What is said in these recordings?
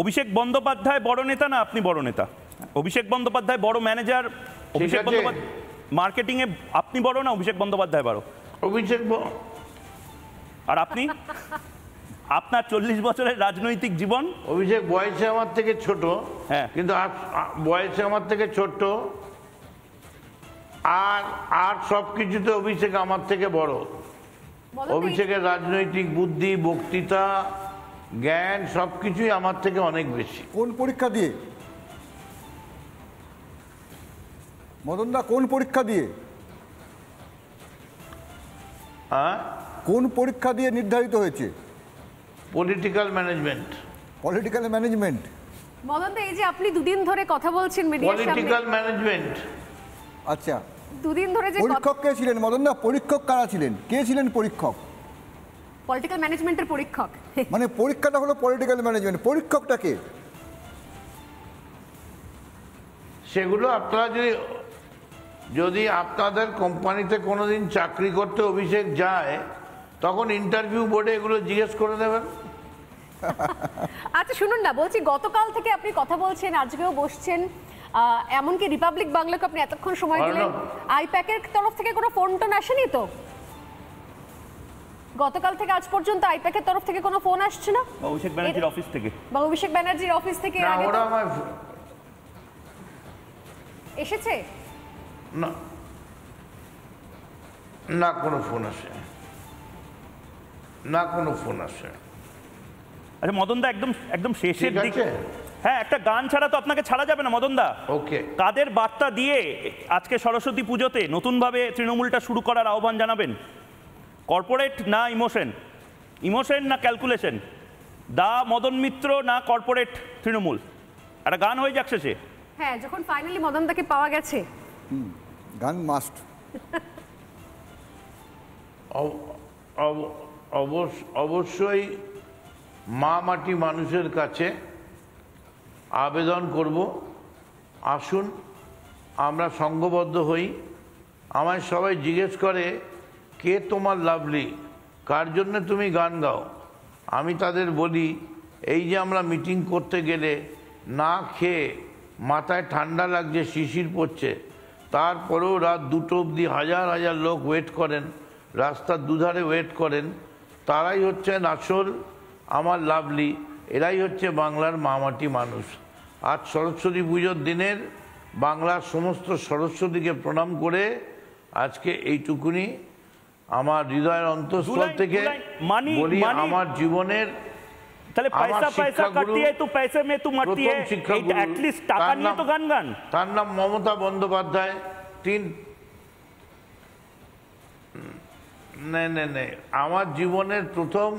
অভিষেক বন্দ্যোপাধ্যায় বড় নেতা না আপনি বড় নেতা? অভিষেক বন্দ্যোপাধ্যায় বড় ম্যানেজার, অভিষেক বন্দ্যোপাধ্যায় মার্কেটিং এ আপনি বড় না অভিষেক বন্দ্যোপাধ্যায় বড়? অভিষেক। আর আপনি? আপনার 40 বছরের রাজনৈতিক জীবন। অভিষেক বয়সে আমার থেকে ছোট, হ্যাঁ, কিন্তু বয়সে আমার থেকে ছোট, আর সবকিছুতে অভিষেক আমার থেকে বড়। অভিষেকের রাজনৈতিক বুদ্ধি, বক্তৃতা, জ্ঞান সবকিছুই আমার থেকে অনেক বেশি। কোন পরীক্ষা দিয়ে মদনদা, কোন পরীক্ষা দিয়ে? কোন পরীক্ষা দিয়ে নির্ধারিত হয়েছে? Political management. Political management. মদনদা, এই যে আপনি দুদিন ধরে কথা বলছেন মিডিয়ার সামনে, পলিটিক্যাল ম্যানেজমেন্ট। আচ্ছা, দুদিন ধরে যে পরীক্ষক কে ছিলেন মদনদা? পরীক্ষক কারা ছিলেন? কে ছিলেন পরীক্ষক? পলিটিক্যাল ম্যানেজমেন্টের পরীক্ষক। মানে পরীক্ষাটা হলো পলিটিক্যাল ম্যানেজমেন্ট, পরীক্ষকটা কে? সেগুলো আপনারা যদি আপনাদের কোম্পানিতে কোনোদিন চাকরি করতে অভিষেক যায়, তখন ইন্টারভিউ বোর্ডে এগুলো জিজ্ঞেস করে দেবেন। আচ্ছা শুনুন না, বলছি গতকাল থেকে আপনি কথা বলছেন, আজকেও বসছেন, এমনকি রিপাবলিক বাংলাকে আপনি এতক্ষণ সময় দিলেন, আইপ্যাকের তরফ থেকে কোনো ফোন টোন আসেনি তো? গতকাল থেকে আজ পর্যন্ত আইপ্যাকের তরফ থেকে কোনো ফোন আসছে না? অভিষেক ব্যানার্জির অফিস থেকে? বা অভিষেক ব্যানার্জির অফিস থেকে এসেছে? না, না কোনো ফোন আসে না, কোনো ফোন আসে। আচ্ছা মদনদা, একদম শেষের দিকে, হ্যাঁ, একটা গান ছাড়া তো আপনাকে ছাড়া যাবে না মদনদা। ওকে, কাদের বার্তা দিয়ে আজকে সরস্বতী পুজোতে নতুনভাবে তৃণমূলটা শুরু করার আহ্বান জানাবেন? কর্পোরেট না ইমোশন? ইমোশন না ক্যালকুলেশন? দা মদন মিত্র না কর্পোরেট তৃণমূল? একটা গান হয়ে যাচ্ছে সে। হ্যাঁ, যখন ফাইনালি মদনদাকে পাওয়া গেছে, গান মাস্ট। অবশ্যই মা মাটি মানুষের কাছে আবেদন করব, আসুন আমরা সংঘবদ্ধ হই। আমায় সবাই জিজ্ঞেস করে, কে তোমার লাভলি, কার জন্য তুমি গান গাও? আমি তাদের বলি, এই যে আমরা মিটিং করতে গেলে না খেয়ে, মাথায় ঠান্ডা লাগছে, শিশির পড়ছে, তারপরেও রাত 2টো অবধি হাজার হাজার লোক ওয়েট করেন, রাস্তার দুধারে ওয়েট করেন, তারাই হচ্ছেন আসল আমার লাভলি, এরাই হচ্ছে বাংলার মামাটি মানুষ। আজ সরস্বতী পুজোর দিনের বাংলার সমস্ত সরস্বতীকে প্রণাম করে আজকে এইটুকুনি আমার হৃদয়ের অন্তঃস্থল থেকে বলি, আমার জীবনের তার নাম মমতা বন্দ্যোপাধ্যায়। আমার জীবনের প্রথম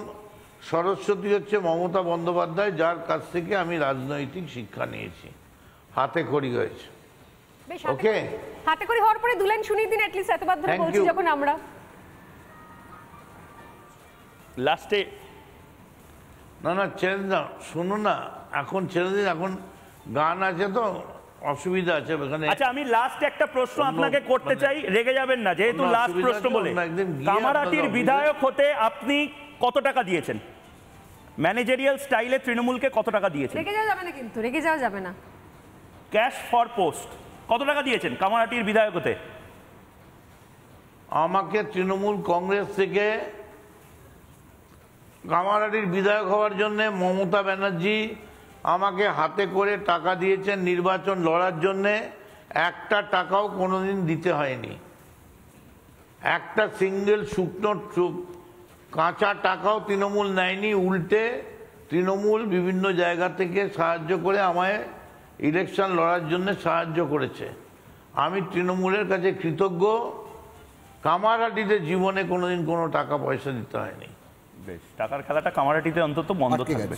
সরস্বতী হচ্ছে মমতা বন্দ্যোপাধ্যায়, যার কাছ থেকে আমি রাজনৈতিক শিক্ষা নিয়েছি, হাতে খড়ি হয়েছে। ওকে, হাতে খড়ি হওয়ার পরে 2 লাইন শুনিয়ে দিন অ্যাটলিস্ট, এতবার ধরে বলছি যখন আমরা লাস্টে। না ছেড়ে না, শুনুন না, এখন ছেড়ে দিন, এখন গান আছে তো অসুবিধা আছে ওখানে। আচ্ছা, আমি লাস্ট একটা প্রশ্ন আপনাকে করতে চাই, রেগে যাবেন না, যেহেতু লাস্ট প্রশ্ন বলে। কামারহাটির বিধায়ক হতে আপনি কত টাকা দিয়েছেন? ম্যানেজারিয়াল স্টাইলে তৃণমূলকে কত টাকা দিয়েছেন? রেগে যাওয়া যাবে না, কিন্তু রেগে যাওয়া যাবে না। ক্যাশ ফর পোস্ট কত টাকা দিয়েছেন কামারহাটির বিধায়ক হতে? আমাকে তৃণমূল কংগ্রেস থেকে কামারহাটির বিধায়ক হওয়ার জন্য মমতা ব্যানার্জি আমাকে হাতে করে টাকা দিয়েছেন নির্বাচন লড়ার জন্যে। একটা টাকাও কোনোদিন দিতে হয়নি, একটা সিঙ্গেল শুকনো কাঁচা টাকাও তৃণমূল নেয়নি। উল্টে তৃণমূল বিভিন্ন জায়গা থেকে সাহায্য করে আমায় ইলেকশন লড়ার জন্য সাহায্য করেছে। আমি তৃণমূলের কাছে কৃতজ্ঞ। কামারহাটিতে জীবনে কোনোদিন কোনো টাকা পয়সা দিতে হয়নি। বেশ, টাকার খেলাটা কামারহাটিতে অন্তত বন্ধ থাকবে।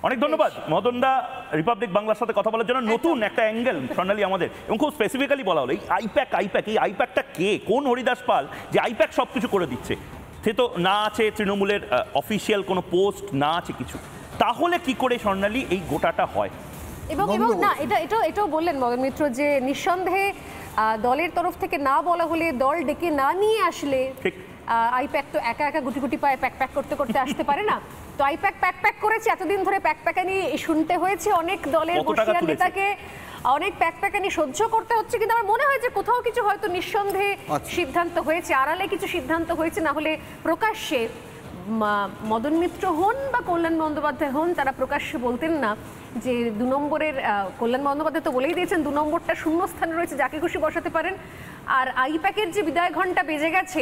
অনেক ধন্যবাদ মদনদা, রিপাবলিক বাংলার সাথে কথা বলার জন্য। নতুন একটা অ্যাঙ্গেল স্বর্ণালী আমাদের, এবং খুব স্পেসিফিক্যালি বলা হলো এই আইপ্যাক। এই আইপ্যাকটা কে? কোন হরিদাস পাল যে আইপ্যাক সব কিছু করে দিচ্ছে? সে তো না আছে তৃণমূলের অফিসিয়াল কোনো পোস্ট, না আছে কিছু। তাহলে কি করে স্বর্ণালী এই গোটাটা হয়? এবং না, এটাও বললেন মদন মিত্র যে নিঃসন্দেহে দলের তরফ থেকে না বলা হলে, দল ডেকে না নিয়ে আসলে আইপ্যাক তো একা একা গুটি গুটি পায়ে প্যাক করতে করতে আসতে পারে না। তো আইপ্যাক প্যাক করেছে, এতদিন ধরে প্যাকানি শুনতে হয়েছে, অনেক দলের বর্ষিয়ান নেতাকে অনেক প্যাকানি সহ্য করতে হচ্ছে, কিন্তু আমার মনে হয় যে কোথাও কিছু হয়তো নিঃসন্দেহে সিদ্ধান্ত হয়েছে, আড়ালে কিছু সিদ্ধান্ত হয়েছে, না হলে প্রকাশ্যে মদন মিত্র হন বা কল্যাণ বন্দ্যোপাধ্যায় হন তারা প্রকাশ্যে বলতেন না যে 2 নম্বরের, কল্যাণ বন্দ্যোপাধ্যায় তো বলেই দিয়েছেন 2 নম্বরটা শূন্য স্থানে রয়েছে, যাকে খুশি বসাতে পারেন। আর আইপ্যাকের যে বিদায় ঘন্টা বেজে গেছে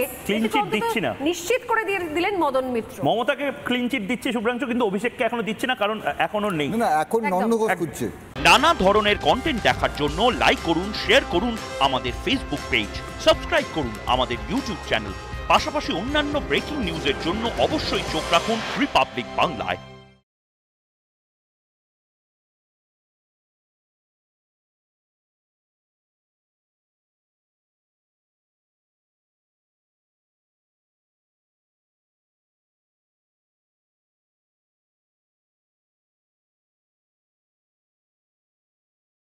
নিশ্চিত করে দিলেন মদন মিত্র। মমতাকে ক্লিন চিট দিচ্ছে শুভ্রাংশু, কিন্তু অভিষেককে এখনো দিচ্ছে না, কারণ এখনো নেই। না, এখন নন্দঘোষ খুঁজছে। নানা ধরনের কন্টেন্ট দেখার জন্য লাইক করুন, শেয়ার করুন আমাদের ফেসবুক পেজ, সাবস্ক্রাইব করুন আমাদের ইউটিউব চ্যানেল। পাশাপাশি অন্যান্য ব্রেকিং নিউজের জন্য অবশ্যই চোখ রাখুন রিপাবলিক বাংলায়।